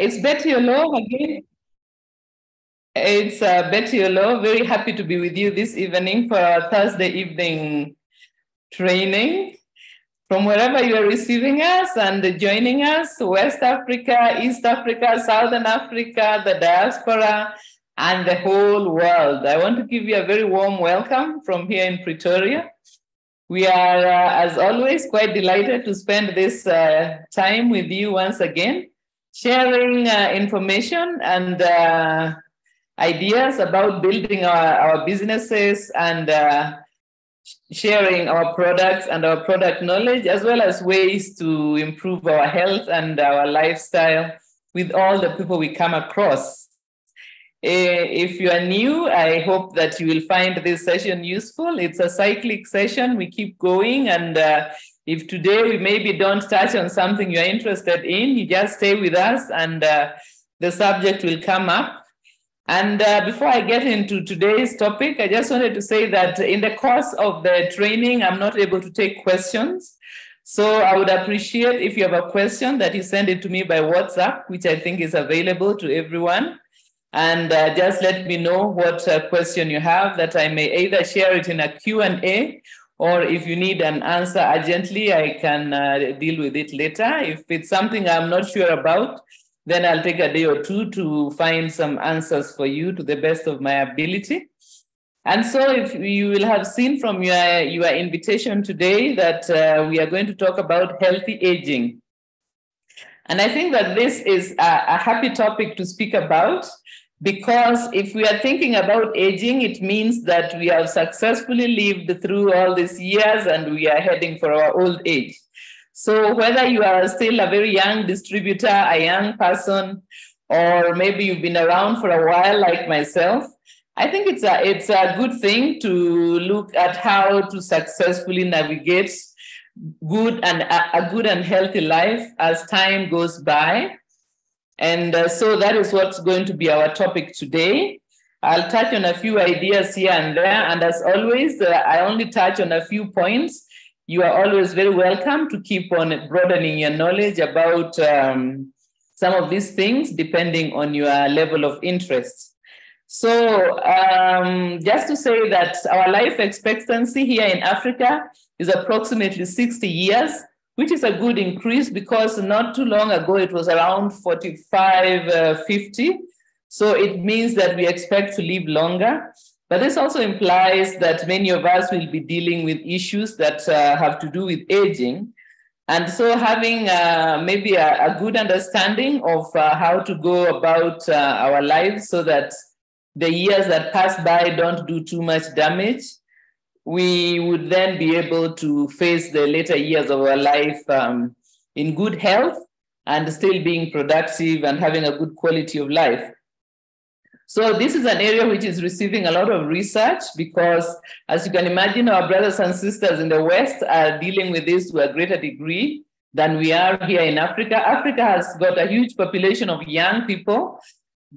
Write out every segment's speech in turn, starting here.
It's Betty Oloo again. It's Betty Oloo. Very happy to be with you this evening for our Thursday evening training. From wherever you are receiving us and joining us, West Africa, East Africa, Southern Africa, the diaspora, and the whole world. I want to give you a very warm welcome from here in Pretoria. We are, as always, quite delighted to spend this time with you once again, sharing information and ideas about building our businesses and sharing our products and our product knowledge, as well as ways to improve our health and our lifestyle with all the people we come across. If you are new, I hope that you will find this session useful. It's a cyclic session. We keep going. And if today we maybe don't touch on something you're interested in, you just stay with us and the subject will come up. And before I get into today's topic, I just wanted to say that in the course of the training, I'm not able to take questions. So I would appreciate if you have a question that you send it to me by WhatsApp, which I think is available to everyone. And just let me know what question you have, that I may either share it in a Q&A, or if you need an answer urgently, I can deal with it later. If it's something I'm not sure about, then I'll take a day or two to find some answers for you to the best of my ability. And so if you will have seen from your invitation today that we are going to talk about healthy aging. And I think that this is a happy topic to speak about, because if we are thinking about aging, it means that we have successfully lived through all these years and we are heading for our old age. So whether you are still a very young distributor, a young person, or maybe you've been around for a while like myself, I think it's a good thing to look at how to successfully navigate a good and healthy life as time goes by. And so that is what's going to be our topic today. I'll touch on a few ideas here and there. And as always, I only touch on a few points. You are always very welcome to keep on broadening your knowledge about some of these things, depending on your level of interest. So just to say that our life expectancy here in Africa is approximately 60 years, which is a good increase because not too long ago it was around 45, 50. So it means that we expect to live longer. But this also implies that many of us will be dealing with issues that have to do with aging. And so having maybe a good understanding of how to go about our lives so that the years that pass by don't do too much damage, we would then be able to face the later years of our life in good health and still being productive and having a good quality of life. So this is an area which is receiving a lot of research because, as you can imagine, our brothers and sisters in the West are dealing with this to a greater degree than we are here in Africa. Africa has got a huge population of young people,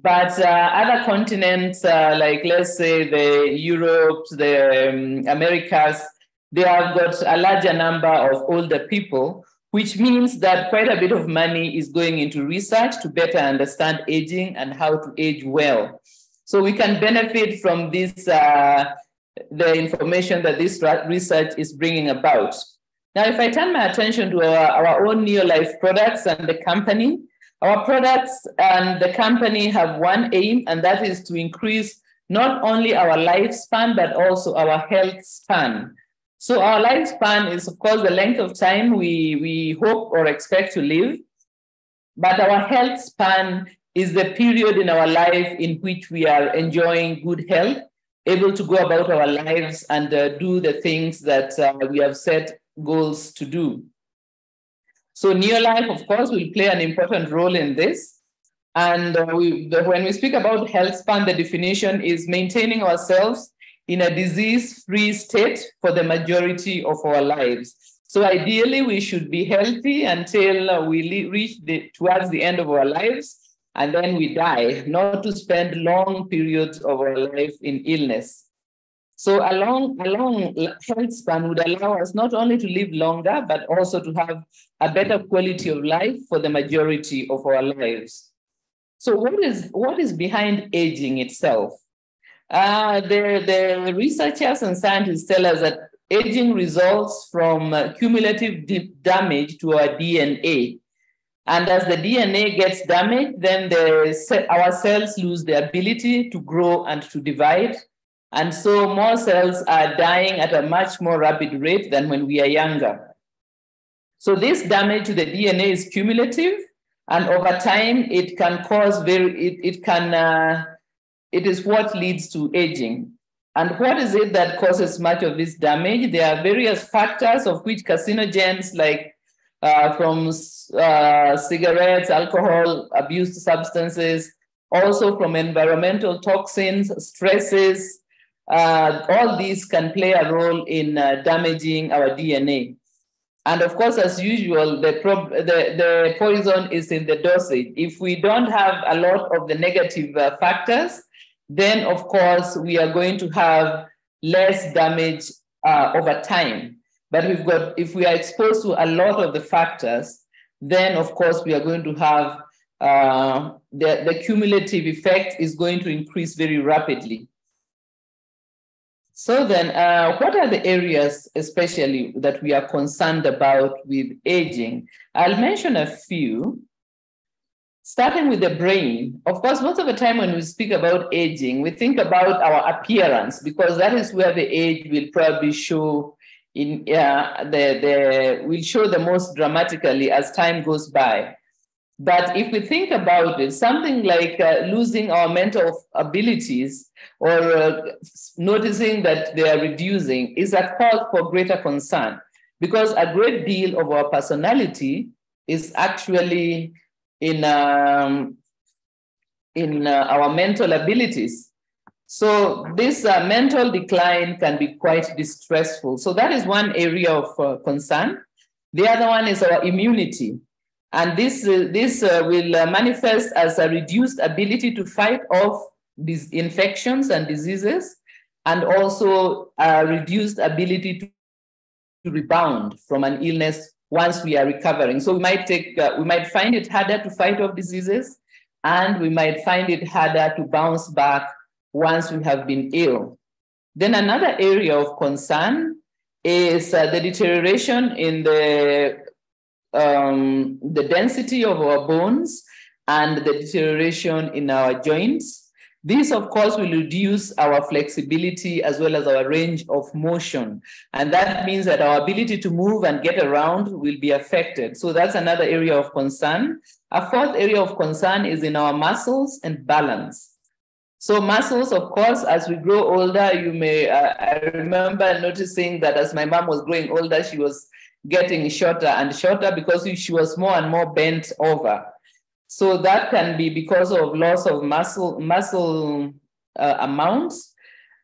but other continents, like let's say the Europe, the Americas, they have got a larger number of older people, which means that quite a bit of money is going into research to better understand aging and how to age well. So we can benefit from this, the information that this research is bringing about. Now, if I turn my attention to our own Neolife products and the company, our products and the company have one aim, and that is to increase not only our lifespan, but also our health span. So our lifespan is, of course, the length of time we hope or expect to live, but our health span is the period in our life in which we are enjoying good health, able to go about our lives and do the things that we have set goals to do. So Neolife, of course, will play an important role in this. And when we speak about health span, the definition is maintaining ourselves in a disease-free state for the majority of our lives. So ideally, we should be healthy until we reach towards the end of our lives, and then we die, not to spend long periods of our life in illness. So a long health span would allow us not only to live longer, but also to have a better quality of life for the majority of our lives. So what is behind aging itself? The researchers and scientists tell us that aging results from cumulative damage to our DNA. And as the DNA gets damaged, then our cells lose the ability to grow and to divide. And so more cells are dying at a much more rapid rate than when we are younger. So this damage to the DNA is cumulative, and over time it can cause it is what leads to aging. And what is it that causes much of this damage? There are various factors, of which carcinogens like from cigarettes, alcohol, abused substances, also from environmental toxins, stresses, all these can play a role in damaging our DNA. And of course, as usual, the poison is in the dosage. If we don't have a lot of the negative factors, then of course we are going to have less damage over time. But if we are exposed to a lot of the factors, then of course we are going to have the cumulative effect is going to increase very rapidly. So then, what are the areas especially that we are concerned about with aging? I'll mention a few. Starting with the brain, of course, most of the time when we speak about aging, we think about our appearance, because that is where the age will probably show will show the most dramatically as time goes by. But if we think about it, something like losing our mental abilities or noticing that they are reducing is a cause for greater concern, because a great deal of our personality is actually in our mental abilities. So this mental decline can be quite distressful. So that is one area of concern. The other one is our immunity. And this will manifest as a reduced ability to fight off these infections and diseases, and also a reduced ability to rebound from an illness once we are recovering. So we might find it harder to fight off diseases, and we might find it harder to bounce back once we have been ill. Then another area of concern is the deterioration in the density of our bones and the deterioration in our joints. This, of course, will reduce our flexibility as well as our range of motion. And that means that our ability to move and get around will be affected. So that's another area of concern. A fourth area of concern is in our muscles and balance. So muscles, of course, as we grow older, you may, I remember noticing that as my mom was growing older, she was getting shorter and shorter because she was more and more bent over. So that can be because of loss of muscle amounts.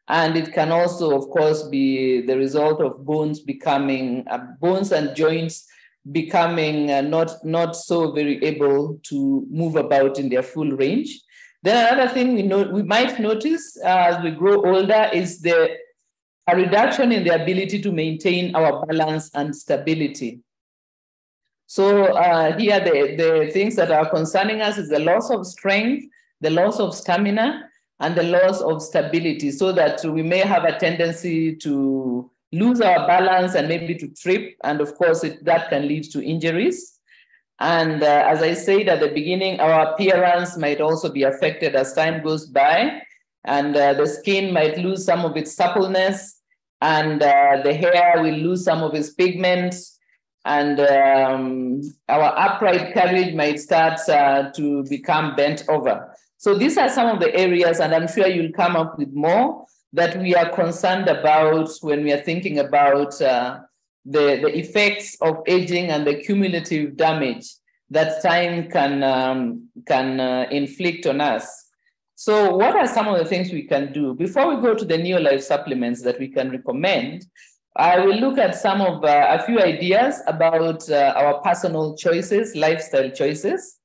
And it can also, of course, be the result of bones and joints becoming not so very able to move about in their full range. Then another thing we might notice as we grow older is a reduction in the ability to maintain our balance and stability. So here the things that are concerning us is the loss of strength, the loss of stamina, and the loss of stability, so that we may have a tendency to lose our balance and maybe to trip. And of course, that can lead to injuries. And as I said at the beginning, our appearance might also be affected as time goes by, and the skin might lose some of its suppleness, and the hair will lose some of its pigments, and our upright carriage might start to become bent over. So these are some of the areas, and I'm sure you'll come up with more, that we are concerned about when we are thinking about the effects of aging and the cumulative damage that time can inflict on us. So what are some of the things we can do? Before we go to the Neolife supplements that we can recommend, I will look at a few ideas about our personal choices, lifestyle choices.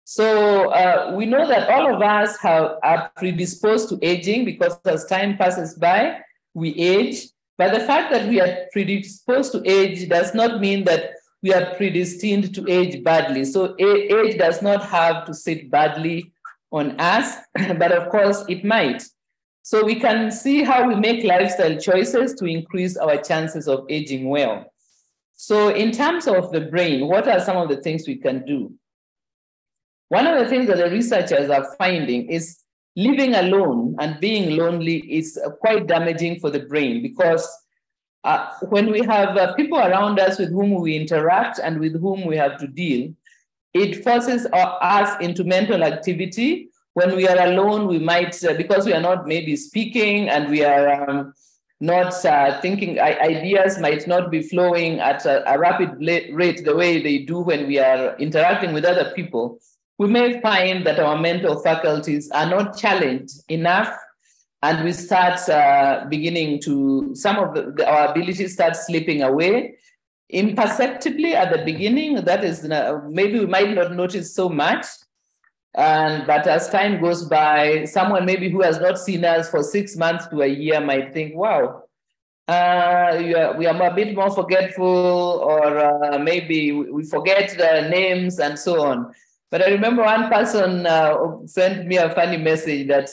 So we know that all of us are predisposed to aging, because as time passes by, we age. But the fact that we are predisposed to age does not mean that we are predestined to age badly. So age does not have to sit badly on us, but of course it might. So we can see how we make lifestyle choices to increase our chances of aging well. So in terms of the brain, what are some of the things we can do? One of the things that the researchers are finding is living alone and being lonely is quite damaging for the brain, because when we have people around us with whom we interact and with whom we have to deal, it forces us into mental activity. When we are alone, we might, because we are not maybe speaking and we are not thinking, ideas might not be flowing at a rapid rate the way they do when we are interacting with other people. We may find that our mental faculties are not challenged enough, and we start beginning to, some of our abilities start slipping away imperceptibly at the beginning. That is, maybe we might not notice so much. But as time goes by, someone maybe who has not seen us for 6 months to a year might think, wow, we are a bit more forgetful, or maybe we forget the names and so on. But I remember one person sent me a funny message that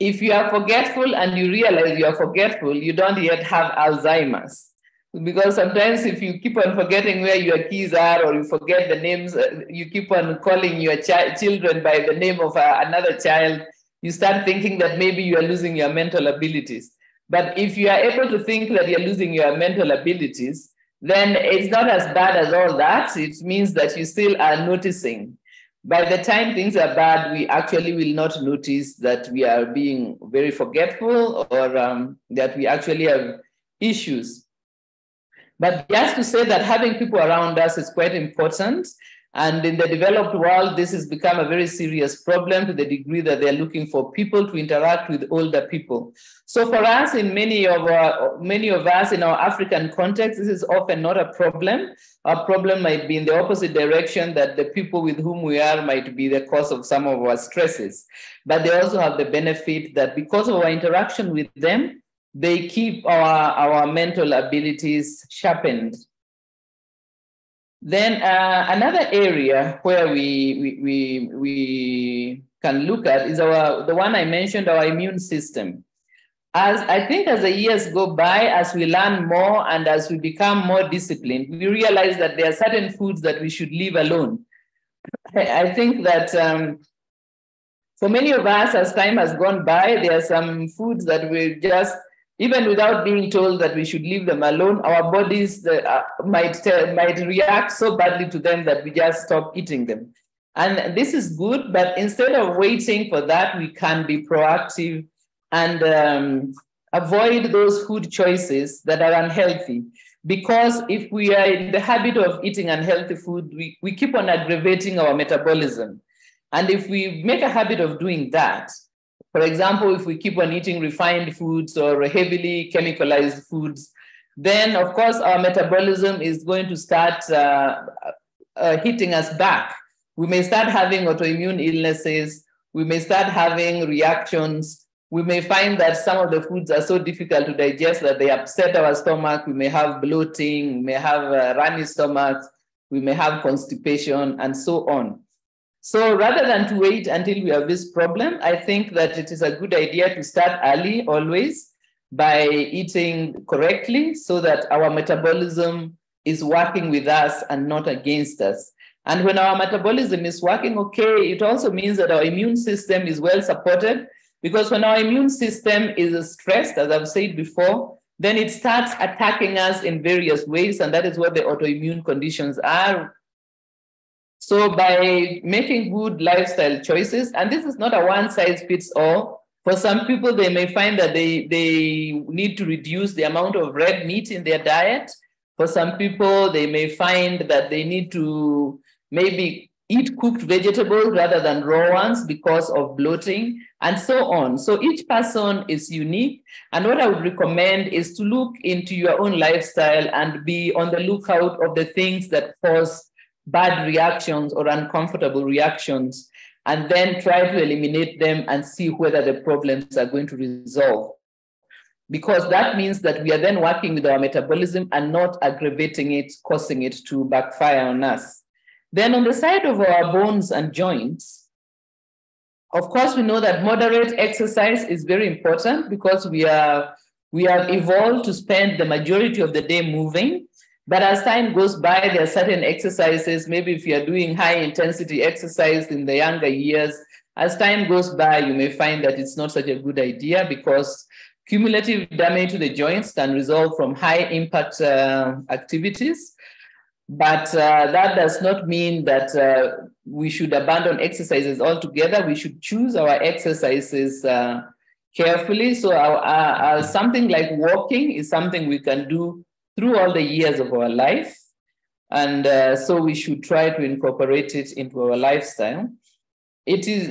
if you are forgetful and you realize you are forgetful, you don't yet have Alzheimer's. Because sometimes if you keep on forgetting where your keys are, or you forget the names, you keep on calling your children by the name of another child, you start thinking that maybe you are losing your mental abilities. But if you are able to think that you're losing your mental abilities, then it's not as bad as all that. It means that you still are noticing. By the time things are bad, we actually will not notice that we are being very forgetful, or that we actually have issues. But just to say that having people around us is quite important. And in the developed world, this has become a very serious problem to the degree that they're looking for people to interact with older people. So for us, in many of us in our African context, this is often not a problem. Our problem might be in the opposite direction, that the people with whom we are might be the cause of some of our stresses. But they also have the benefit that because of our interaction with them, they keep our mental abilities sharpened. Then another area where we can look at is the one I mentioned, our immune system. As I think as the years go by, as we learn more and as we become more disciplined, we realize that there are certain foods that we should leave alone. I think that for many of us, as time has gone by, there are some foods that we just, even without being told that we should leave them alone, our bodies might react so badly to them that we just stop eating them. And this is good, but instead of waiting for that, we can be proactive and avoid those food choices that are unhealthy. Because if we are in the habit of eating unhealthy food, we keep on aggravating our metabolism. And if we make a habit of doing that, for example, if we keep on eating refined foods or heavily chemicalized foods, then of course our metabolism is going to start hitting us back. We may start having autoimmune illnesses. We may start having reactions. We may find that some of the foods are so difficult to digest that they upset our stomach. We may have bloating, we may have runny stomachs, we may have constipation, and so on. So rather than to wait until we have this problem, I think that it is a good idea to start early always by eating correctly so that our metabolism is working with us and not against us. And when our metabolism is working okay, it also means that our immune system is well supported, because when our immune system is stressed, as I've said before, then it starts attacking us in various ways, and that is what the autoimmune conditions are. So by making good lifestyle choices, and this is not a one-size-fits-all. For some people, they may find that they need to reduce the amount of red meat in their diet. For some people, they may find that they need to maybe eat cooked vegetables rather than raw ones because of bloating, and so on. So each person is unique. And what I would recommend is to look into your own lifestyle and be on the lookout of the things that cause bad reactions or uncomfortable reactions, and then try to eliminate them and see whether the problems are going to resolve. Because that means that we are then working with our metabolism and not aggravating it, causing it to backfire on us. Then on the side of our bones and joints, Of course, we know that moderate exercise is very important because we have evolved to spend the majority of the day moving. But as time goes by, there are certain exercises, maybe if you're doing high intensity exercise in the younger years, as time goes by, you may find that it's not such a good idea because cumulative damage to the joints can result from high impact activities. But that does not mean that we should abandon exercises altogether. We should choose our exercises carefully. So something like walking is something we can do through all the years of our life. And so we should try to incorporate it into our lifestyle. It is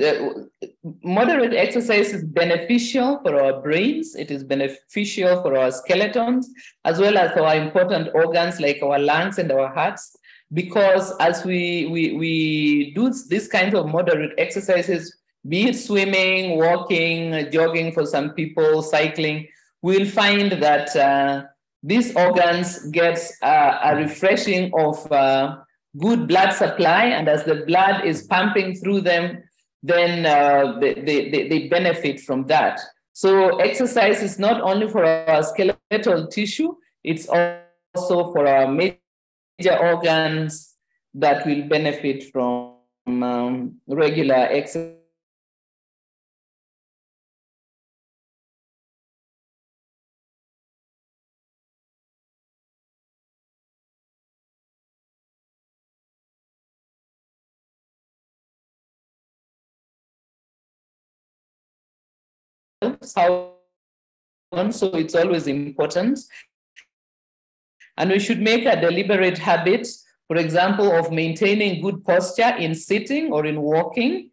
moderate exercise is beneficial for our brains. It is beneficial for our skeletons, as well as our important organs like our lungs and our hearts. Because as we do these kinds of moderate exercises, be it swimming, walking, jogging for some people, cycling, we'll find that these organs get a refreshing of good blood supply, and as the blood is pumping through them, then they benefit from that. So exercise is not only for our skeletal tissue, it's also for our major organs that will benefit from regular exercise. So it's always important. And we should make a deliberate habit, for example, of maintaining good posture in sitting or in walking.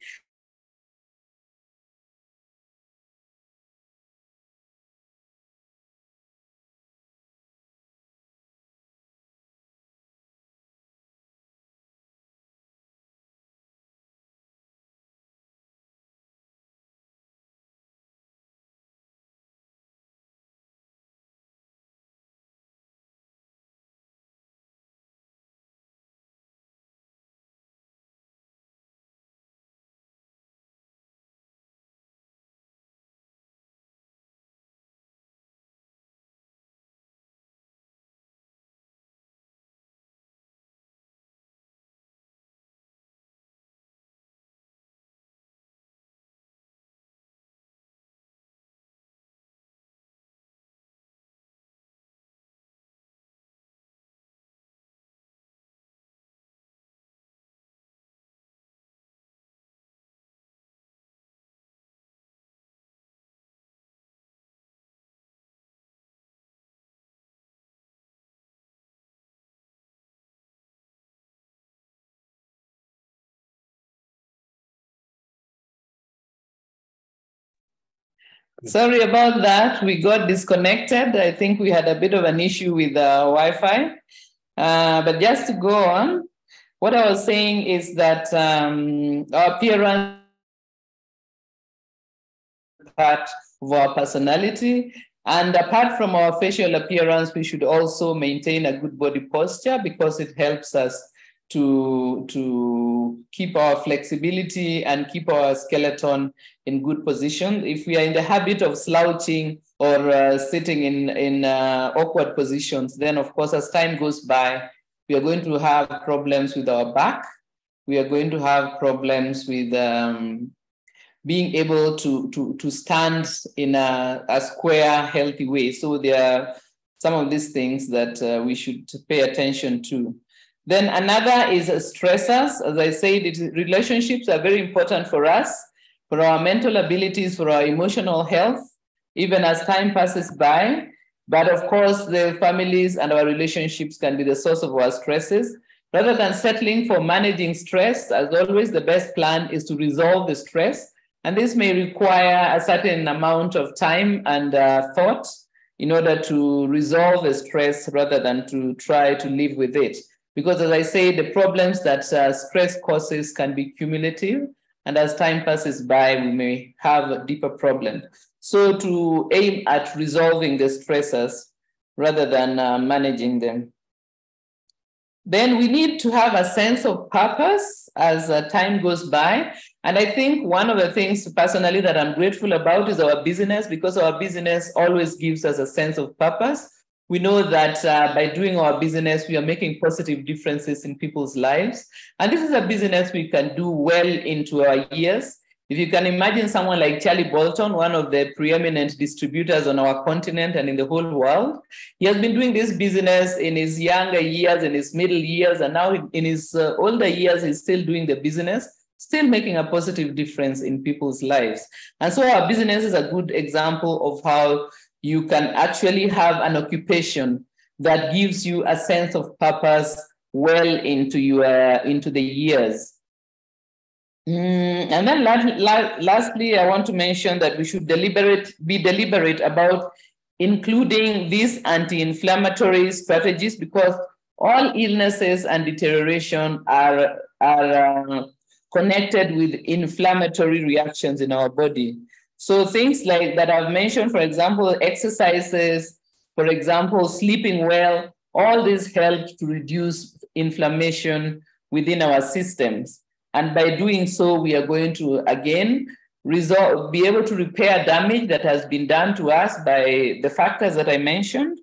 Sorry about that. We got disconnected. I think we had a bit of an issue with Wi-Fi. But just to go on, what I was saying is that our appearance is part of our personality. And apart from our facial appearance, we should also maintain a good body posture because it helps us to keep our flexibility and keep our skeleton in good position. If we are in the habit of slouching or sitting in awkward positions, then of course, as time goes by, we are going to have problems with our back. We are going to have problems with being able to stand in a square, healthy way. So there are some of these things that we should pay attention to. Then another is stressors. As I said, relationships are very important for us, for our mental abilities, for our emotional health, even as time passes by. But of course, the families and our relationships can be the source of our stresses. Rather than settling for managing stress, as always, the best plan is to resolve the stress. And this may require a certain amount of time and thought in order to resolve the stress rather than to try to live with it. Because as I say, the problems that stress causes can be cumulative. And as time passes by, we may have a deeper problem. So to aim at resolving the stressors rather than managing them. Then we need to have a sense of purpose as time goes by. And I think one of the things personally that I'm grateful about is our business, because our business always gives us a sense of purpose. We know that by doing our business, we are making positive differences in people's lives. And this is a business we can do well into our years. If you can imagine someone like Charlie Bolton, one of the preeminent distributors on our continent and in the whole world, he has been doing this business in his younger years, in his middle years, and now in his older years, he's still doing the business, still making a positive difference in people's lives. And so our business is a good example of how you can actually have an occupation that gives you a sense of purpose well into the years. And then lastly, I want to mention that we should be deliberate about including these anti-inflammatory strategies, because all illnesses and deterioration are connected with inflammatory reactions in our body. So things like that I've mentioned, for example, exercises, for example, sleeping well, all this helps to reduce inflammation within our systems. And by doing so, we are going to, again, be able to repair damage that has been done to us by the factors that I mentioned,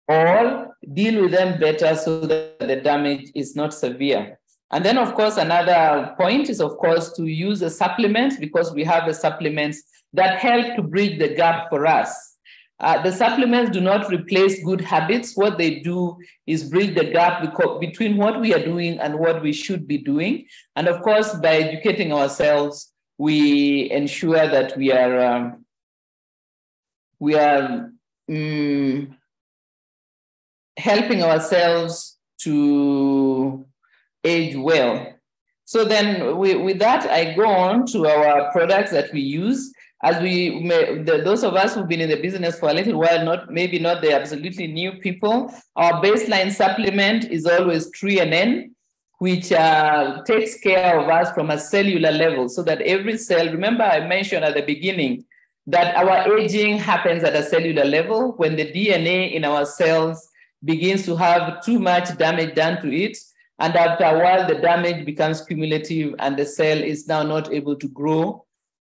or deal with them better so that the damage is not severe. And then, of course, another point is, of course, to use the supplements, because we have the supplements that help to bridge the gap for us. The supplements do not replace good habits. What they do is bridge the gap between what we are doing and what we should be doing. And of course, by educating ourselves, we ensure that we are helping ourselves to age well. So then with that, I go on to our products that we use. As those of us who've been in the business for a little while, maybe not the absolutely new people, our baseline supplement is always 3NN, which takes care of us from a cellular level, so that every cell, remember I mentioned at the beginning that our aging happens at a cellular level when the DNA in our cells begins to have too much damage done to it. And after a while, the damage becomes cumulative and the cell is now not able to grow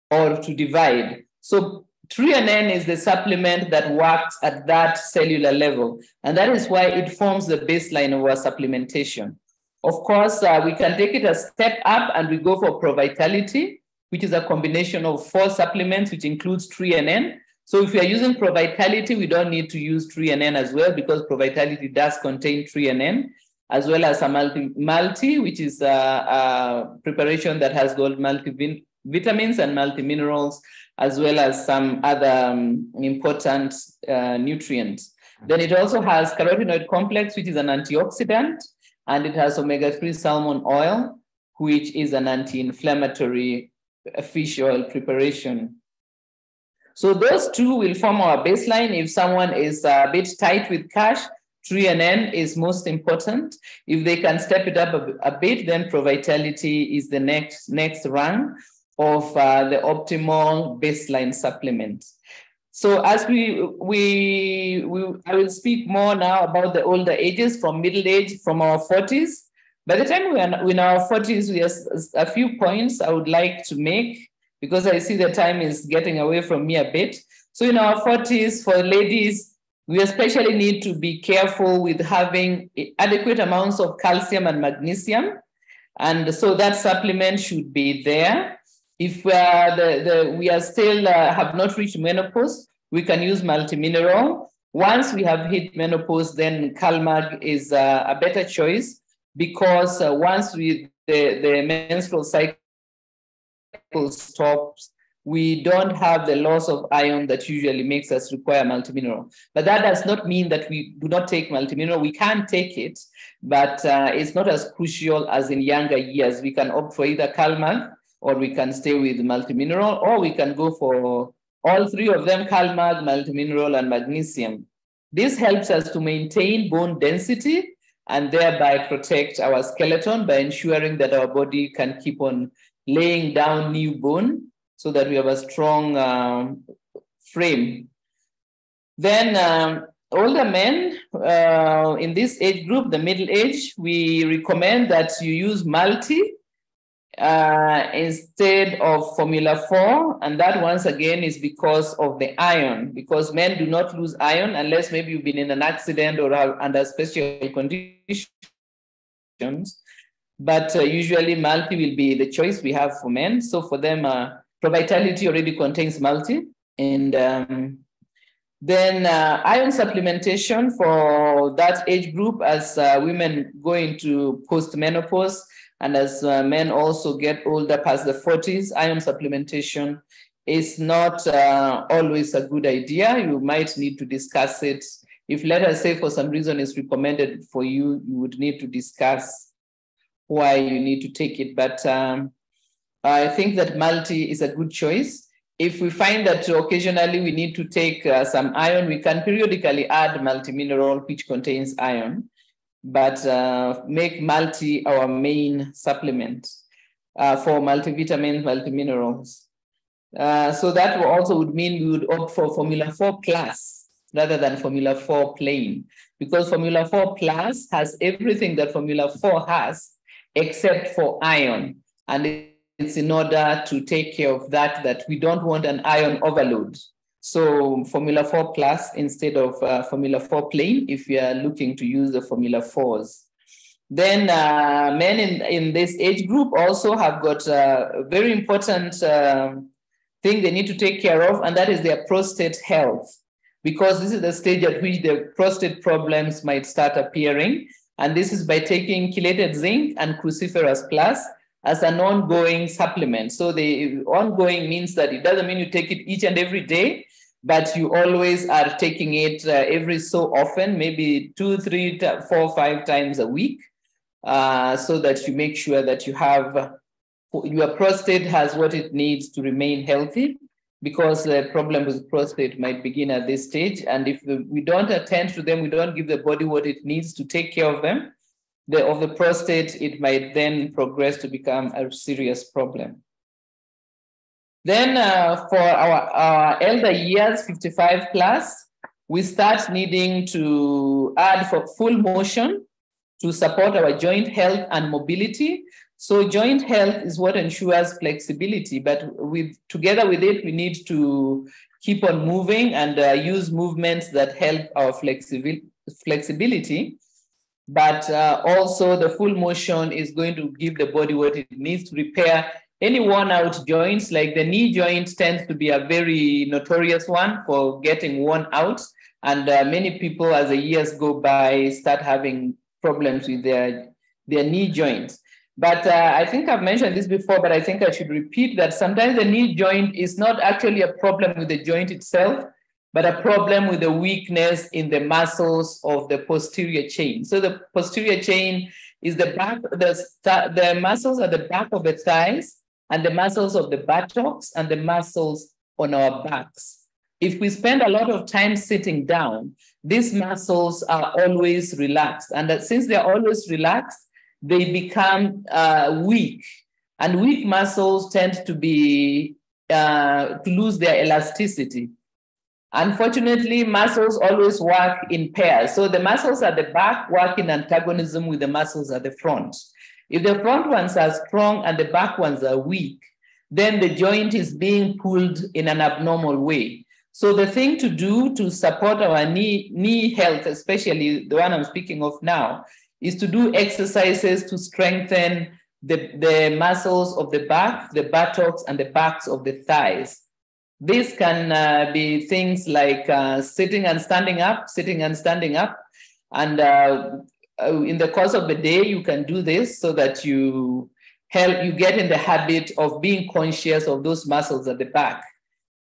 or to divide. So 3NN is the supplement that works at that cellular level. And that is why it forms the baseline of our supplementation. Of course, we can take it a step up and we go for Pro Vitality, which is a combination of 4 supplements, which includes 3NN. So if we are using Pro Vitality, we don't need to use 3NN as well, because Pro Vitality does contain 3NN, as well as a multi, which is a preparation that has got multivitamins and multiminerals, as well as some other important nutrients. Then it also has carotenoid complex, which is an antioxidant, and it has omega-3 salmon oil, which is an anti-inflammatory fish oil preparation. So those 2 will form our baseline. If someone is a bit tight with cash, 3NN is most important. If they can step it up a bit, then Pro Vitality is the next rung of the optimal baseline supplement. So as I will speak more now about the older ages, from middle age, from our 40s. By the time we are in our 40s, we have a few points I would like to make, because I see the time is getting away from me a bit. So in our 40s, for ladies, we especially need to be careful with having adequate amounts of calcium and magnesium. And so that supplement should be there. If we are still have not reached menopause, we can use multimineral. Once we have hit menopause, then Calmag is a better choice, because once the menstrual cycle stops, we don't have the loss of iron that usually makes us require multimineral. But that does not mean that we do not take multimineral. We can take it, but it's not as crucial as in younger years. We can opt for either Calmag, or we can stay with multimineral, or we can go for all 3 of them, Calmag, multimineral, and magnesium. This helps us to maintain bone density and thereby protect our skeleton by ensuring that our body can keep on laying down new bone, so that we have a strong frame. Then older men in this age group, the middle age, we recommend that you use multi. instead of Formula 4. And that once again is because of the iron, because men do not lose iron unless maybe you've been in an accident or are under special conditions. But usually multi will be the choice we have for men. So for them, ProVitality already contains multi. And then iron supplementation for that age group as women go into post-menopause and as men also get older past the 40s, iron supplementation is not always a good idea. You might need to discuss it. If, let us say, for some reason it's recommended for you, you would need to discuss why you need to take it. But I think that multi is a good choice. If we find that occasionally we need to take some iron, we can periodically add multimineral, which contains iron, but make multi our main supplement for multivitamins, multiminerals. So that also would mean we would opt for Formula 4 Plus rather than Formula 4 plain, because Formula 4 Plus has everything that Formula 4 has except for iron. And it's in order to take care of that we don't want an iron overload. So Formula 4 Plus instead of Formula 4 plain, if you are looking to use the Formula 4s. Then men in this age group also have got a very important thing they need to take care of, and that is their prostate health, because this is the stage at which the prostate problems might start appearing. And this is by taking chelated zinc and cruciferous plus as an ongoing supplement. So the ongoing means that it doesn't mean you take it each and every day, but you always are taking it every so often, maybe 2, 3, 4, 5 times a week, so that you make sure that you have, your prostate has what it needs to remain healthy, because the problem with prostate might begin at this stage. And if we don't attend to them, we don't give the body what it needs to take care of them, of the prostate, it might then progress to become a serious problem. Then for our elder years, 55 plus, we start needing to add for full motion to support our joint health and mobility. So joint health is what ensures flexibility, but together with it, we need to keep on moving and use movements that help our flexibility. But also the full motion is going to give the body what it needs to repair any worn out joints. Like the knee joint tends to be a very notorious one for getting worn out. And many people, as the years go by, start having problems with their knee joints. But I think I've mentioned this before, but I think I should repeat that sometimes the knee joint is not actually a problem with the joint itself, but a problem with the weakness in the muscles of the posterior chain. So the posterior chain is the back, the muscles at the back of the thighs, and the muscles of the buttocks, and the muscles on our backs. If we spend a lot of time sitting down, these muscles are always relaxed. And that since they're always relaxed, they become weak. And weak muscles tend to be to lose their elasticity. Unfortunately, muscles always work in pairs. So the muscles at the back work in antagonism with the muscles at the front. If the front ones are strong and the back ones are weak, then the joint is being pulled in an abnormal way. So the thing to do to support our knee health, especially the one I'm speaking of now, is to do exercises to strengthen the muscles of the back, the buttocks, and the backs of the thighs. This can be things like sitting and standing up, sitting and standing up. And in the course of the day, you can do this so that you get in the habit of being conscious of those muscles at the back.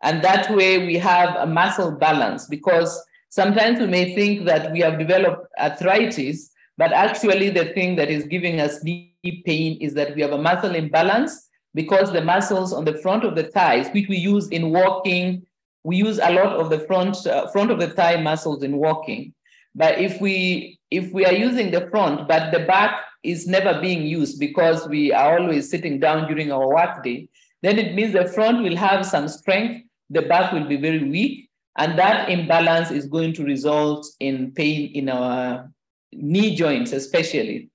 And that way we have a muscle balance, because sometimes we may think that we have developed arthritis, but actually the thing that is giving us knee pain is that we have a muscle imbalance, because the muscles on the front of the thighs, which we use in walking, we use a lot of the front of the thigh muscles in walking. But if we are using the front, but the back is never being used because we are always sitting down during our work day, then it means the front will have some strength, the back will be very weak, and that imbalance is going to result in pain in our knee joints especially.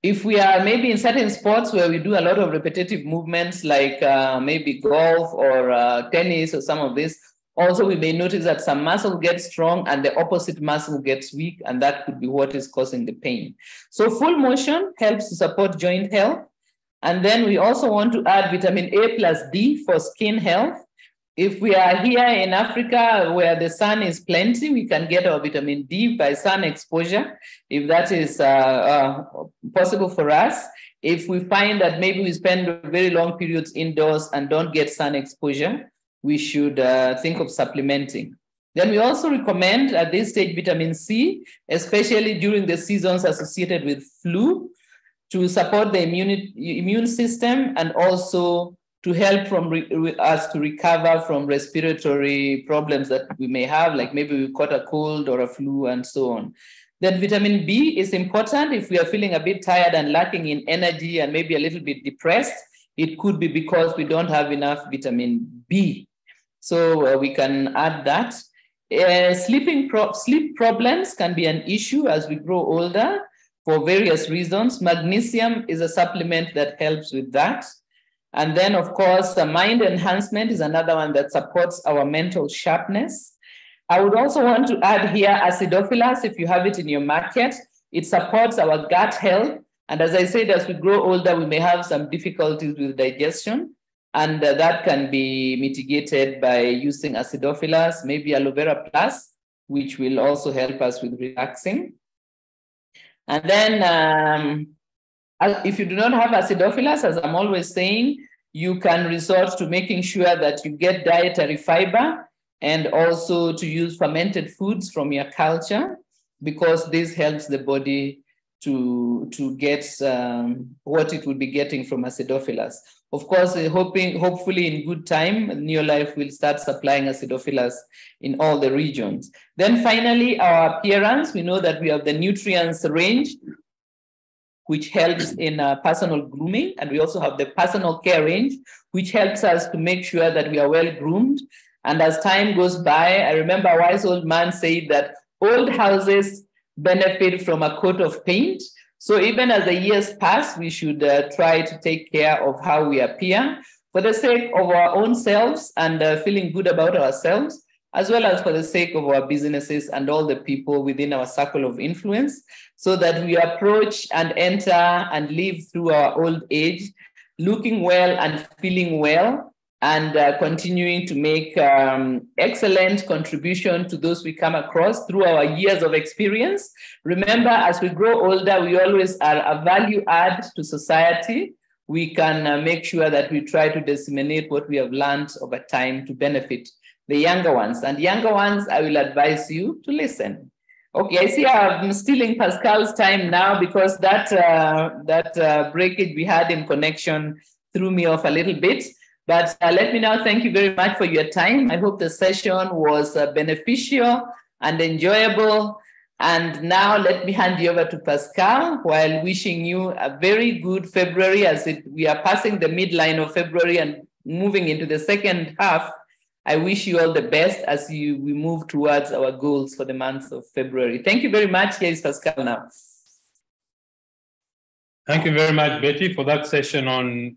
If we are maybe in certain sports where we do a lot of repetitive movements, like maybe golf or tennis or some of this, also we may notice that some muscle gets strong and the opposite muscle gets weak, and that could be what is causing the pain. So full motion helps to support joint health. And then we also want to add vitamin A plus D for skin health. If we are here in Africa where the sun is plenty, we can get our vitamin D by sun exposure, if that is possible for us. If we find that maybe we spend very long periods indoors and don't get sun exposure, we should think of supplementing. Then we also recommend at this stage vitamin C, especially during the seasons associated with flu, to support the immune system and also to help us to recover from respiratory problems that we may have, like maybe we caught a cold or a flu and so on. Then vitamin B is important if we are feeling a bit tired and lacking in energy and maybe a little bit depressed. It could be because we don't have enough vitamin B. So we can add that. Sleep problems can be an issue as we grow older for various reasons. Magnesium is a supplement that helps with that. And then, of course, the mind enhancement is another one that supports our mental sharpness. I would also want to add here acidophilus, if you have it in your market. It supports our gut health. And as I said, as we grow older, we may have some difficulties with digestion. And that can be mitigated by using acidophilus, maybe aloe vera plus, which will also help us with relaxing. And then if you do not have acidophilus, as I'm always saying, you can resort to making sure that you get dietary fiber and also to use fermented foods from your culture, because this helps the body to get what it will be getting from acidophilus. Of course, hopefully in good time, Neolife will start supplying acidophilus in all the regions. Then finally, our appearance. We know that we have the nutrients range, which helps in personal grooming. And we also have the personal care range, which helps us to make sure that we are well groomed. And as time goes by, I remember a wise old man said that old houses benefit from a coat of paint. So even as the years pass, we should try to take care of how we appear for the sake of our own selves and feeling good about ourselves, as well as for the sake of our businesses and all the people within our circle of influence, so that we approach and enter and live through our old age, looking well and feeling well, and continuing to make excellent contribution to those we come across through our years of experience. Remember, as we grow older, we always are a value add to society. We can make sure that we try to disseminate what we have learned over time to benefit the younger ones. And younger ones, I will advise you to listen. Okay, I see I'm stealing Pascal's time now because that breakage we had in connection threw me off a little bit. But let me now thank you very much for your time. I hope the session was beneficial and enjoyable. And now let me hand you over to Pascal while wishing you a very good February as we are passing the midline of February and moving into the second half. I wish you all the best as we move towards our goals for the month of February. Thank you very much. Here is Pascal now. Thank you very much, Betty, for that session on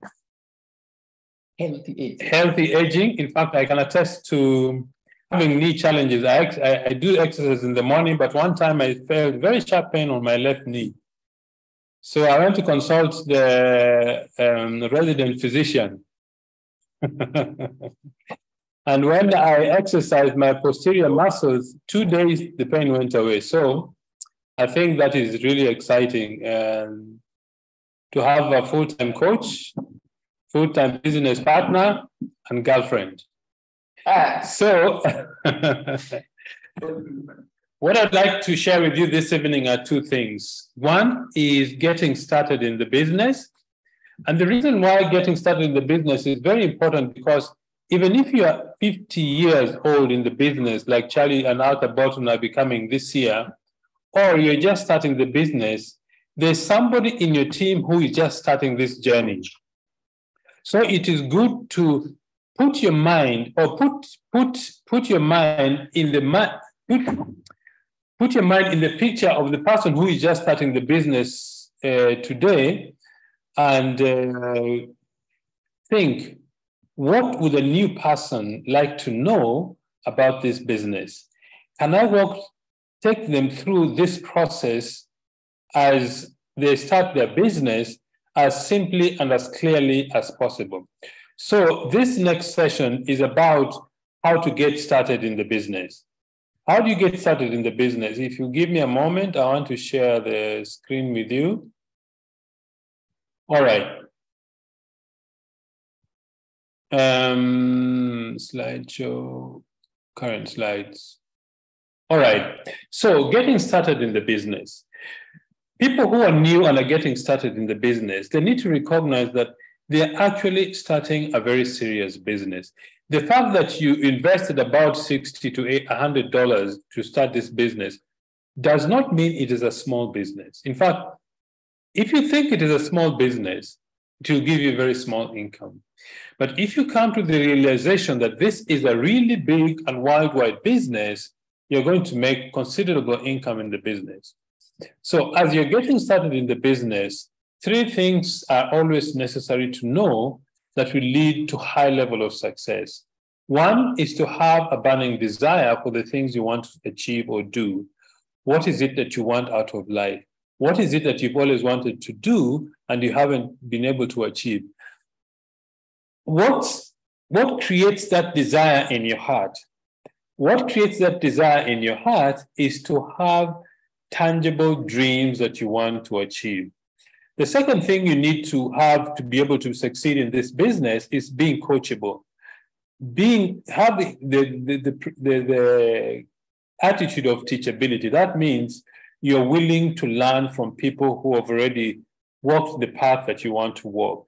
healthy aging. In fact, I can attest to having knee challenges. I do exercise in the morning, but one time I felt very sharp pain on my left knee. So I went to consult the resident physician. And when I exercised my posterior muscles, 2 days, the pain went away. So I think that is really exciting. To have a full-time coach, full-time business partner, and girlfriend. So what I'd like to share with you this evening are two things. One is getting started in the business. And the reason why getting started in the business is very important because even if you are 50 years old in the business, like Charlie and Arthur Bolton are becoming this year, or you're just starting the business, there's somebody in your team who is just starting this journey. So it is good to put your mind, or put your mind in the put your mind in the picture of the person who is just starting the business today and think, what would a new person like to know about this business? Can I take them through this process as they start their business as simply and as clearly as possible? So this next session is about how to get started in the business. How do you get started in the business? If you give me a moment, I want to share the screen with you. All right. Slideshow, current slides. All right. So getting started in the business. People who are new and are getting started in the business, they need to recognize that they're actually starting a very serious business. The fact that you invested about $60 to $100 to start this business does not mean it is a small business. In fact, if you think it is a small business, it will give you a very small income. But if you come to the realization that this is a really big and worldwide business, you're going to make considerable income in the business. So as you're getting started in the business, three things are always necessary to know that will lead to high level of success. One is to have a burning desire for the things you want to achieve or do. What is it that you want out of life? What is it that you've always wanted to do and you haven't been able to achieve? What creates that desire in your heart? What creates that desire in your heart is to have tangible dreams that you want to achieve. The second thing you need to have to be able to succeed in this business is being coachable. Having the attitude of teachability. That means you're willing to learn from people who have already walked the path that you want to walk.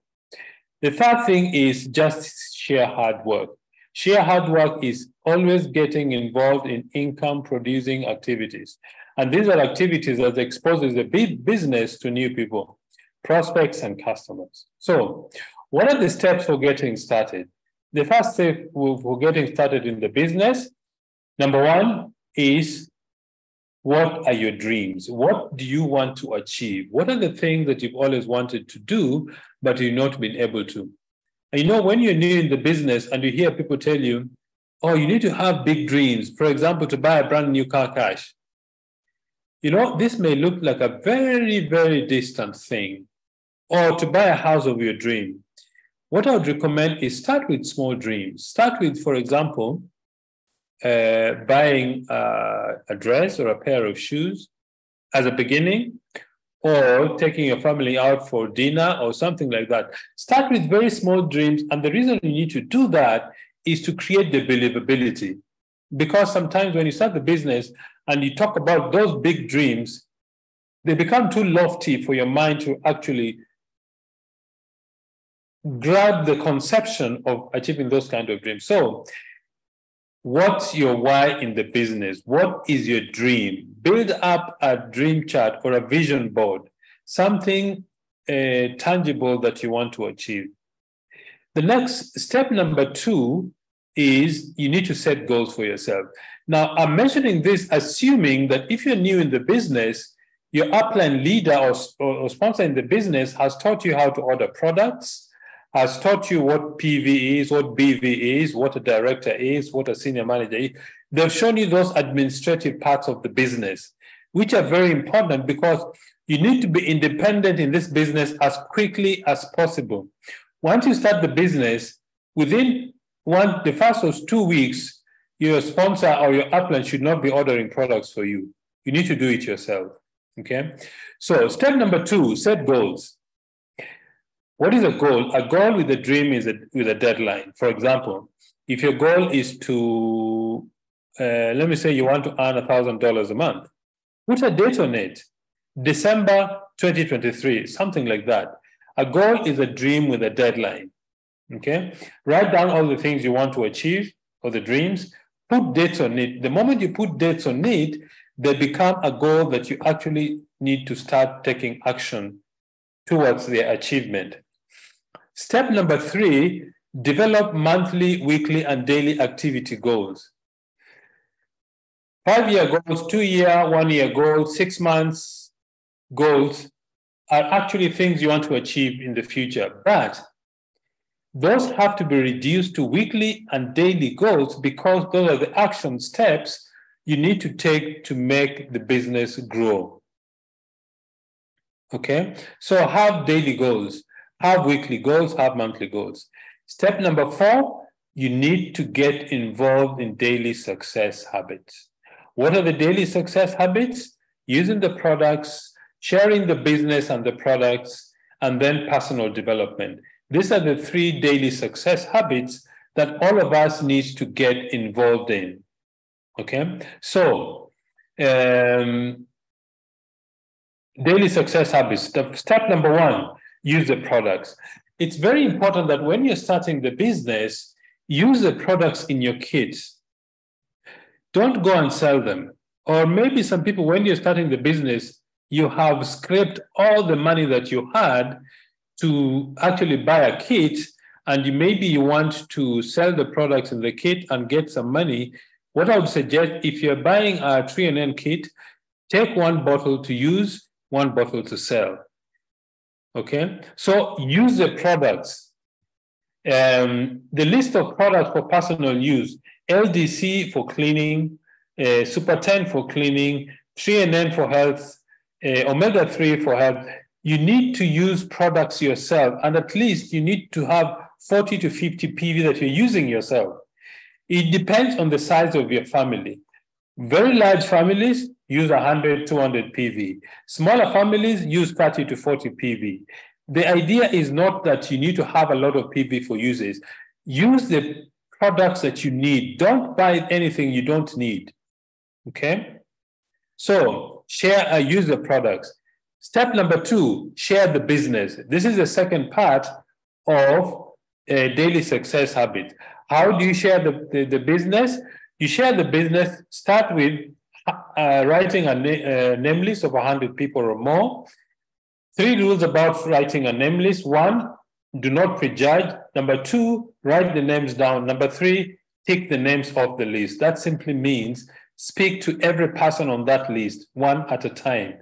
The third thing is just sheer hard work. Sheer hard work is always getting involved in income-producing activities. And these are activities that exposes the big business to new people, prospects, and customers. So what are the steps for getting started? The first step for getting started in the business, number one, is what are your dreams? What do you want to achieve? What are the things that you've always wanted to do, but you've not been able to? And you know, when you're new in the business and you hear people tell you, oh, you need to have big dreams, for example, to buy a brand new car cash. You know, this may look like a very, very distant thing, or to buy a house of your dream. What I would recommend is start with small dreams. Start with, for example, buying a dress or a pair of shoes as a beginning, or taking your family out for dinner or something like that. Start with very small dreams. And the reason you need to do that is to create the believability. Because sometimes when you start the business and you talk about those big dreams, they become too lofty for your mind to actually grab the conception of achieving those kind of dreams. So what's your why in the business? What is your dream? Build up a dream chart or a vision board, something tangible that you want to achieve. The next step, number two, is you need to set goals for yourself. Now, I'm mentioning this assuming that if you're new in the business, your upline leader or sponsor in the business has taught you how to order products, has taught you what PV is, what BV is, what a director is, what a senior manager is. They've shown you those administrative parts of the business, which are very important because you need to be independent in this business as quickly as possible. Once you start the business, within the first 2 weeks, your sponsor or your upline should not be ordering products for you. You need to do it yourself, okay? So step number two, set goals. What is a goal? A goal with a dream is with a deadline. For example, if your goal is to, let me say you want to earn $1,000 a month, put a date on it, December 2023, something like that. A goal is a dream with a deadline, okay? Write down all the things you want to achieve or the dreams, put dates on it. The moment you put dates on it, they become a goal that you actually need to start taking action towards their achievement. Step number three, develop monthly, weekly, and daily activity goals. 5-year goals, 2-year, 1-year goals, 6 months goals, are actually things you want to achieve in the future, but those have to be reduced to weekly and daily goals because those are the action steps you need to take to make the business grow. Okay, so have daily goals, have weekly goals, have monthly goals. Step number 4, you need to get involved in daily success habits. What are the daily success habits? Using the products, sharing the business and the products, and then personal development. These are the 3 daily success habits that all of us need to get involved in. Okay, so daily success habits. Step number 1, use the products. It's very important that when you're starting the business, use the products in your kit. Don't go and sell them. Or maybe some people, when you're starting the business, you have scraped all the money that you had to actually buy a kit, and maybe you want to sell the products in the kit and get some money. What I would suggest, if you're buying a 3NN kit, take 1 bottle to use, 1 bottle to sell. Okay, so use the products. The list of products for personal use: LDC for cleaning, Super 10 for cleaning, 3NN for health, Omega-3 for health. You need to use products yourself, and at least you need to have 40 to 50 PV that you're using yourself. It depends on the size of your family. Very large families use 100, 200 PV. Smaller families use 30 to 40 PV. The idea is not that you need to have a lot of PV for uses. Use the products that you need. Don't buy anything you don't need. Okay? So use the products. Step number 2, share the business. This is the second part of a daily success habit. How do you share the business? You share the business, start with writing a name list of 100 people or more. 3 rules about writing a name list. 1, do not prejudge. Number 2, write the names down. Number 3, tick the names off the list. That simply means speak to every person on that list, one at a time.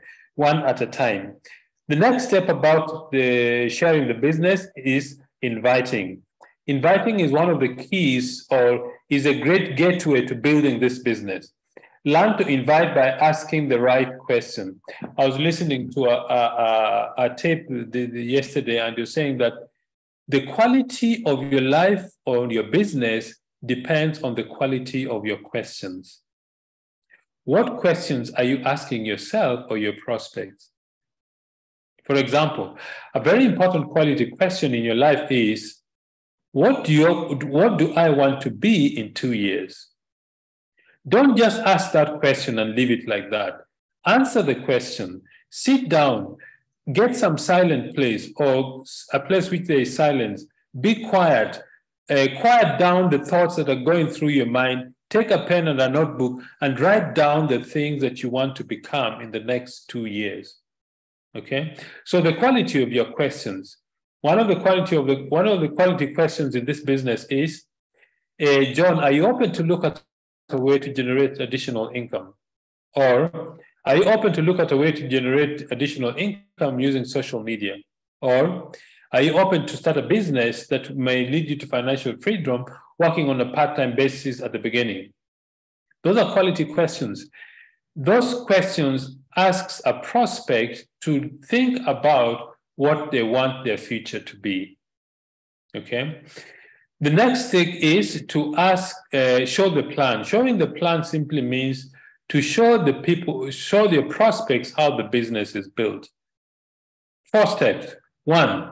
The next step about the sharing the business is inviting. Inviting is one of the keys, or is a great gateway to building this business. Learn to invite by asking the right question. I was listening to a tape yesterday, and you're saying that the quality of your life or your business depends on the quality of your questions. What questions are you asking yourself or your prospects? For example, a very important quality question in your life is, what do I want to be in 2 years? Don't just ask that question and leave it like that. Answer the question. Sit down. Get some silent place, or a place which there is silence. Be quiet. Quiet down the thoughts that are going through your mind. Take a pen and a notebook and write down the things that you want to become in the next 2 years. Okay? So the quality of your questions. One of the quality questions in this business is, John, are you open to look at a way to generate additional income? Or are you open to look at a way to generate additional income using social media? Or are you open to start a business that may lead you to financial freedom working on a part-time basis at the beginning? Those are quality questions. Those questions ask a prospect to think about what they want their future to be. Okay? The next thing is to show the plan. Showing the plan simply means to show your prospects how the business is built. 4 steps. 1,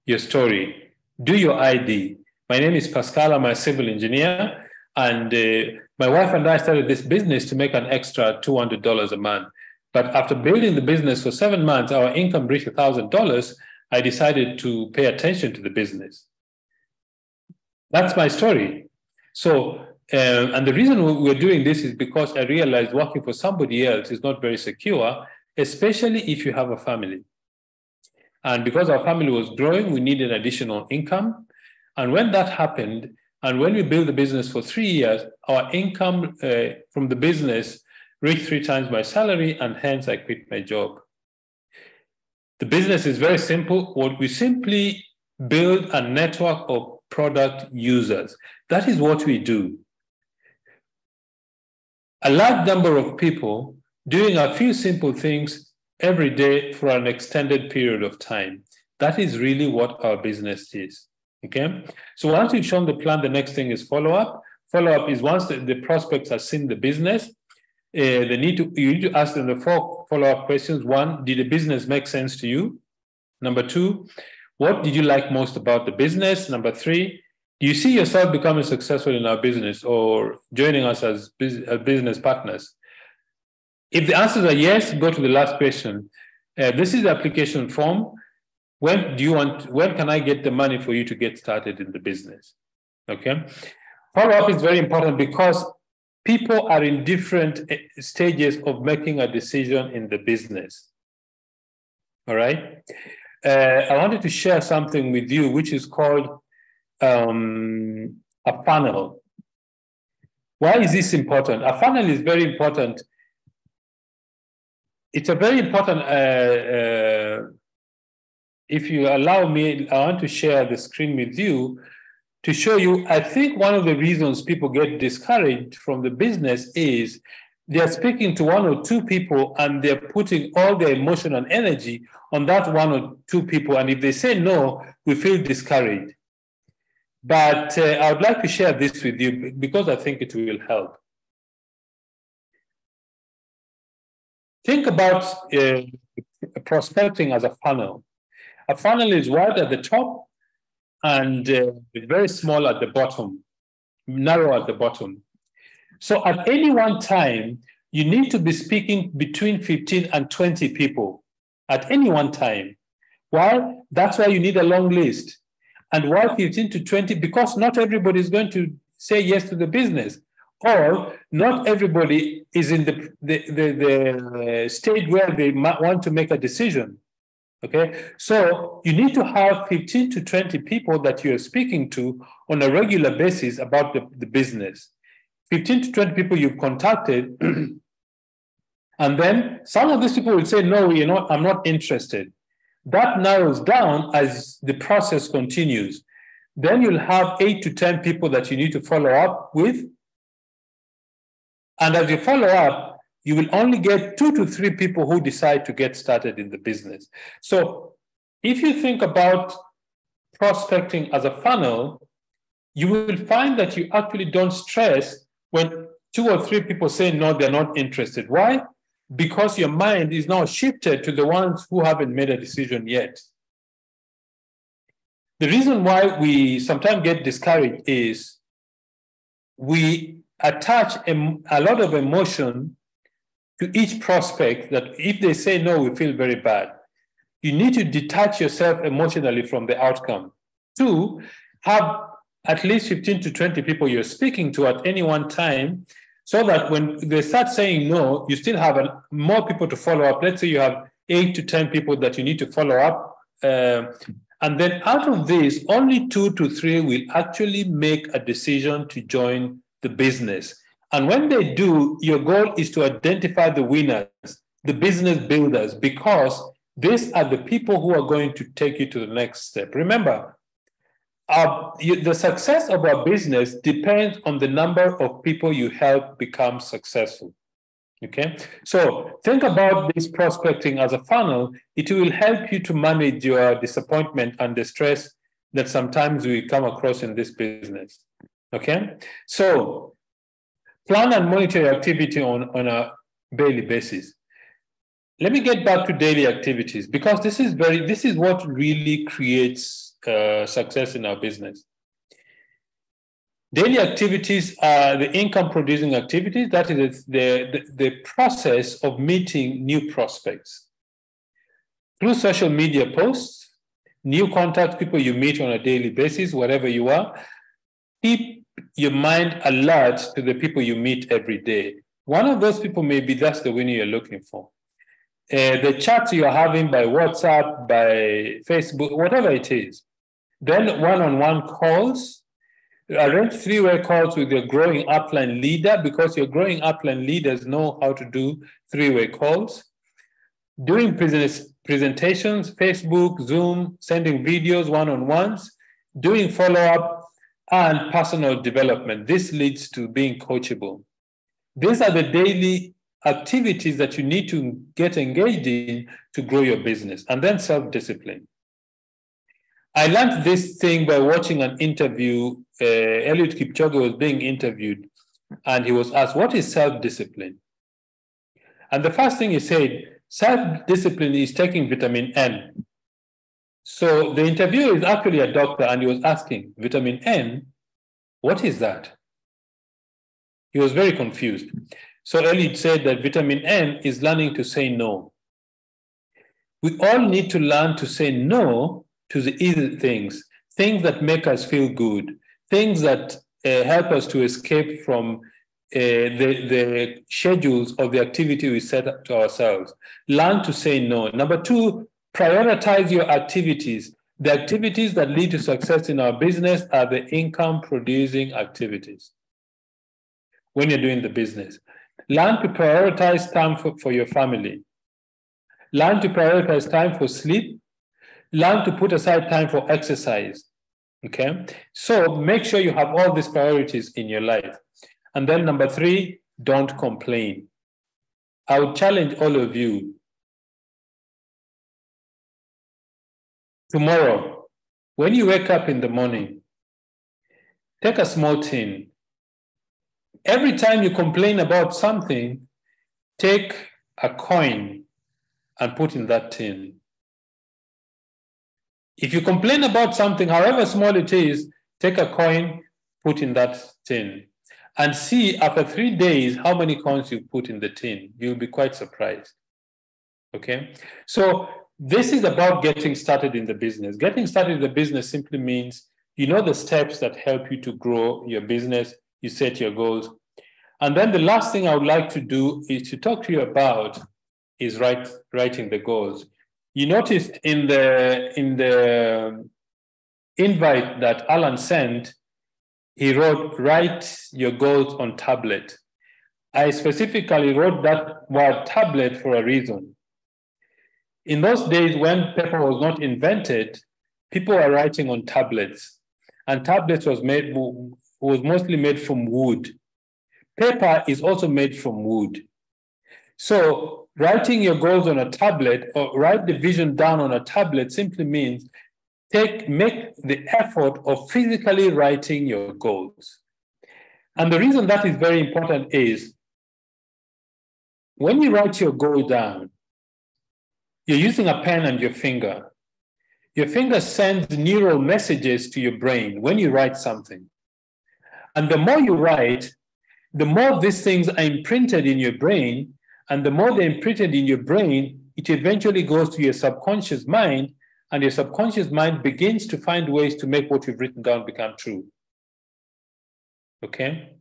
your story. Do your ID. My name is Pascal. I'm a civil engineer, and my wife and I started this business to make an extra $200 a month. But after building the business for 7 months, our income reached $1,000. I decided to pay attention to the business. That's my story. So, and the reason we're doing this is because I realized working for somebody else is not very secure, especially if you have a family. And because our family was growing, we needed additional income. And when that happened, and when we built the business for 3 years, our income from the business reached 3 times my salary, and hence I quit my job. The business is very simple. What we simply build a network of product users. That is what we do. A large number of people doing a few simple things every day for an extended period of time. That is really what our business is. Okay. So once you've shown the plan, the next thing is follow-up. Follow-up is once the prospects have seen the business, you need to ask them the 4 follow-up questions. 1, did the business make sense to you? Number 2, what did you like most about the business? Number 3, do you see yourself becoming successful in our business or joining us as business partners? If the answers are yes, go to the last question. This is the application form. When can I get the money for you to get started in the business? Okay. Follow-up is very important because people are in different stages of making a decision in the business. All right. I wanted to share something with you, which is called a funnel. Why is this important? A funnel is very important. It's a very important, if you allow me, I want to share the screen with you to show you, I think one of the reasons people get discouraged from the business is they're speaking to 1 or 2 people and they're putting all their emotion and energy on that 1 or 2 people. And if they say no, we feel discouraged. But I would like to share this with you because I think it will help. Think about prospecting as a funnel. A funnel is wide at the top and very small at the bottom, narrow at the bottom. So at any one time, you need to be speaking between 15 and 20 people at any one time. Why? That's why you need a long list. And why 15 to 20? Because not everybody is going to say yes to the business, or not everybody is in the stage where they might want to make a decision. Okay, so you need to have 15 to 20 people that you're speaking to on a regular basis about the business. 15 to 20 people you've contacted, and then some of these people will say, no, I'm not interested. That narrows down as the process continues. Then you'll have 8 to 10 people that you need to follow up with. And as you follow up, you will only get 2 to 3 people who decide to get started in the business. So if you think about prospecting as a funnel, you will find that you actually don't stress when 2 or 3 people say no, they're not interested. Why? Because your mind is now shifted to the ones who haven't made a decision yet. The reason why we sometimes get discouraged is we attach a lot of emotion to each prospect that if they say no, we feel very bad. You need to detach yourself emotionally from the outcome. 2, have at least 15 to 20 people you're speaking to at any one time, so that when they start saying no, you still have more people to follow up. Let's say you have 8 to 10 people that you need to follow up. And then out of this, only 2 to 3 will actually make a decision to join the business. And when they do, your goal is to identify the winners, the business builders, because these are the people who are going to take you to the next step. Remember, the success of our business depends on the number of people you help become successful. Okay, so think about this prospecting as a funnel. It will help you to manage your disappointment and the stress that sometimes we come across in this business. Okay, so plan and monitor your activity on a daily basis. Let me get back to daily activities, because this is what really creates success in our business. Daily activities are the income-producing activities. That is the process of meeting new prospects. Through social media posts, new contacts, people you meet on a daily basis, wherever you are, keep your mind alert to the people you meet every day. One of those people may be that's the winner you're looking for. The chats you're having by WhatsApp, by Facebook, whatever it is. Then one-on-one calls. Arrange 3-way calls with your growing upline leader, because your growing upline leaders know how to do 3-way calls. doing presentations, Facebook, Zoom, sending videos, one-on-ones, doing follow-up, and personal development. This leads to being coachable. These are the daily activities that you need to get engaged in to grow your business, and then self-discipline. I learned this thing by watching an interview. Eliud Kipchoge was being interviewed, and he was asked, what is self-discipline? And the first thing he said, self-discipline is taking vitamin N. So the interviewer is actually a doctor, and he was asking, vitamin N, what is that? He was very confused. So Eliud said that vitamin N is learning to say no. We all need to learn to say no to the easy things that make us feel good, things that help us to escape from the schedules of the activity we set up to ourselves. Learn to say no. Number two, prioritize your activities. The activities that lead to success in our business are the income-producing activities. When you're doing the business, learn to prioritize time for your family. Learn to prioritize time for sleep. Learn to put aside time for exercise. Okay? So make sure you have all these priorities in your life. And then number three, don't complain. I would challenge all of you. Tomorrow, when you wake up in the morning, take a small tin. Every time you complain about something, take a coin and put in that tin. If you complain about something, however small it is, take a coin, put in that tin, and see after 3 days how many coins you put in the tin. You'll be quite surprised. Okay? So this is about getting started in the business. Getting started in the business simply means you know the steps that help you to grow your business, you set your goals. And then the last thing I would like to do is to talk to you about is writing the goals. You noticed in the invite that Alan sent, he wrote, write your goals on tablet. I specifically wrote that word tablet for a reason. In those days when paper was not invented, people were writing on tablets, and tablets was mostly made from wood. Paper is also made from wood. So writing your goals on a tablet or write the vision down on a tablet simply means make the effort of physically writing your goals. And the reason that is very important is when you write your goal down, you're using a pen and your finger. Your finger sends neural messages to your brain when you write something. And the more you write, the more these things are imprinted in your brain, and the more they're imprinted in your brain, it eventually goes to your subconscious mind, and your subconscious mind begins to find ways to make what you've written down become true. Okay?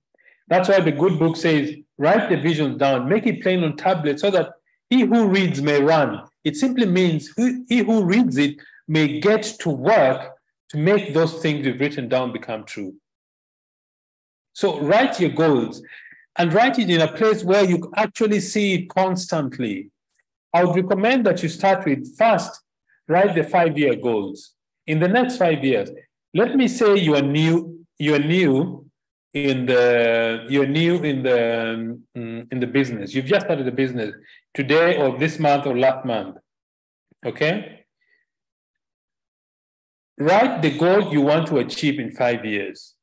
That's why the good book says, write the visions down, make it plain on tablet so that he who reads may run. It simply means he who reads it may get to work to make those things you've written down become true. So write your goals and write it in a place where you actually see it constantly. I would recommend that you start with first, write the 5-year goals. In the next 5 years, let me say you are new in the business. You've just started the business today or this month or last month. Okay? Write the goal you want to achieve in 5 years.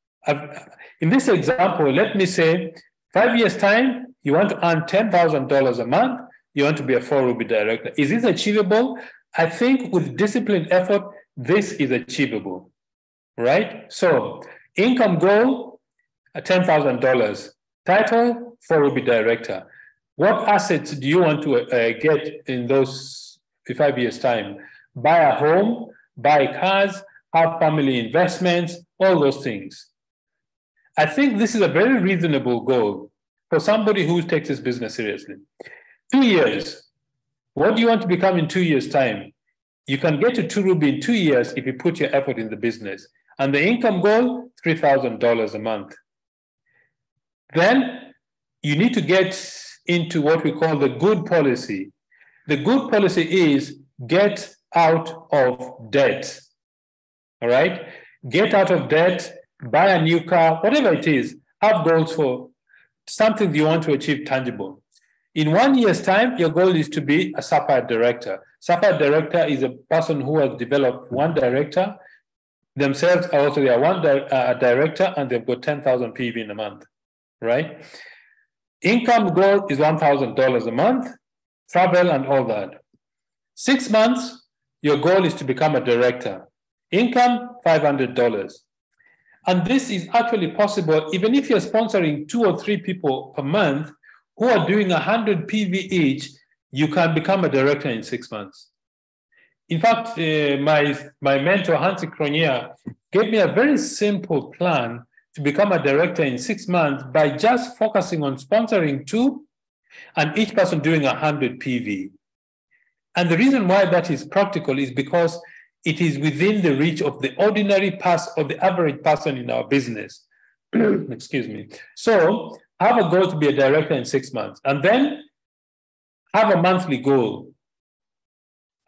In this example, let me say 5 years' time, you want to earn $10,000 a month, you want to be a 4-Ruby director. Is this achievable? I think with disciplined effort, this is achievable, right? So income goal, $10,000. Title, 4-Ruby director. What assets do you want to get in those 5 years' time? Buy a home, buy cars, have family investments, all those things. I think this is a very reasonable goal for somebody who takes his business seriously. 2 years. What do you want to become in 2 years' time? You can get to 2-Ruby in 2 years if you put your effort in the business. And the income goal, $3,000 a month. Then you need to get into what we call the good policy. The good policy is get out of debt. All right? Get out of debt, buy a new car, whatever it is, have goals for something you want to achieve tangible. In 1 year's time, your goal is to be a sapphire director. Sapphire director is a person who has developed one director. Themselves are also their one director, and they've got 10,000 PV in a month, right? Income goal is $1,000 a month, travel and all that. 6 months, your goal is to become a director. Income, $500. And this is actually possible even if you're sponsoring 2 or 3 people per month who are doing 100 PV each, you can become a director in 6 months. In fact, my mentor, Hansi Kronier, gave me a very simple plan to become a director in 6 months by just focusing on sponsoring 2 and each person doing 100 PV. And the reason why that is practical is because it is within the reach of the ordinary person or the average person in our business. Excuse me. So have a goal to be a director in 6 months, and then have a monthly goal.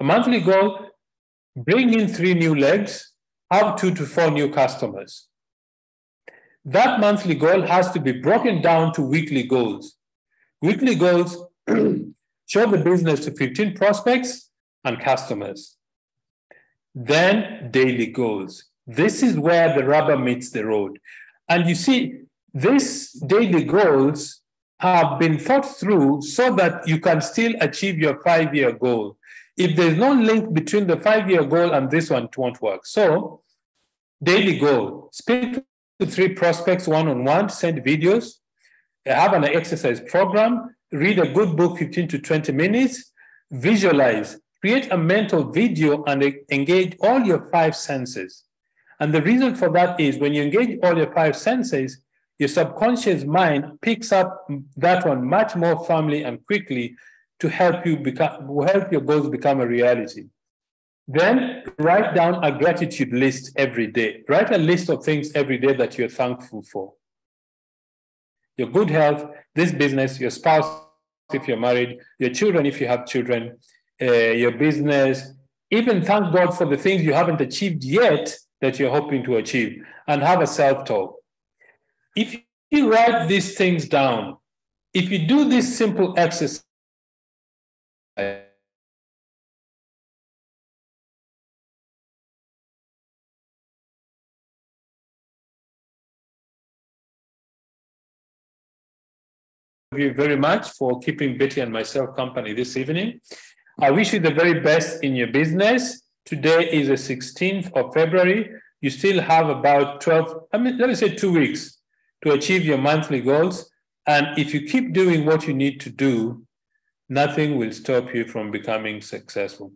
A monthly goal, bring in 3 new legs, have 2 to 4 new customers. That monthly goal has to be broken down to weekly goals. Weekly goals show the business to 15 prospects and customers. Then daily goals. This is where the rubber meets the road. And you see, these daily goals have been thought through so that you can still achieve your 5-year goal. If there's no link between the 5-year goal and this one, it won't work. So, daily goal, speak to 3 prospects one-on-one, send videos, have an exercise program, read a good book, 15 to 20 minutes, visualize, create a mental video and engage all your 5 senses. And the reason for that is when you engage all your 5 senses, your subconscious mind picks up that one much more firmly and quickly to help your goals become a reality. Then write down a gratitude list every day. Write a list of things every day that you're thankful for. Your good health, this business, your spouse if you're married, your children if you have children, your business. Even thank God for the things you haven't achieved yet that you're hoping to achieve, and have a self-talk. If you write these things down, if you do this simple exercise, thank you very much for keeping Betty and myself company this evening. I wish you the very best in your business. Today is the 16th of February. You still have about 2 weeks to achieve your monthly goals. And if you keep doing what you need to do, nothing will stop you from becoming successful.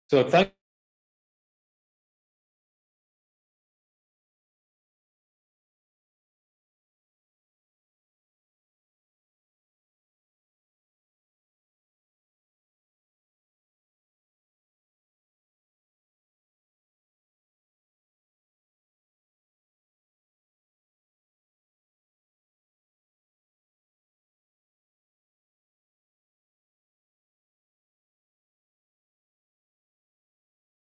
So thank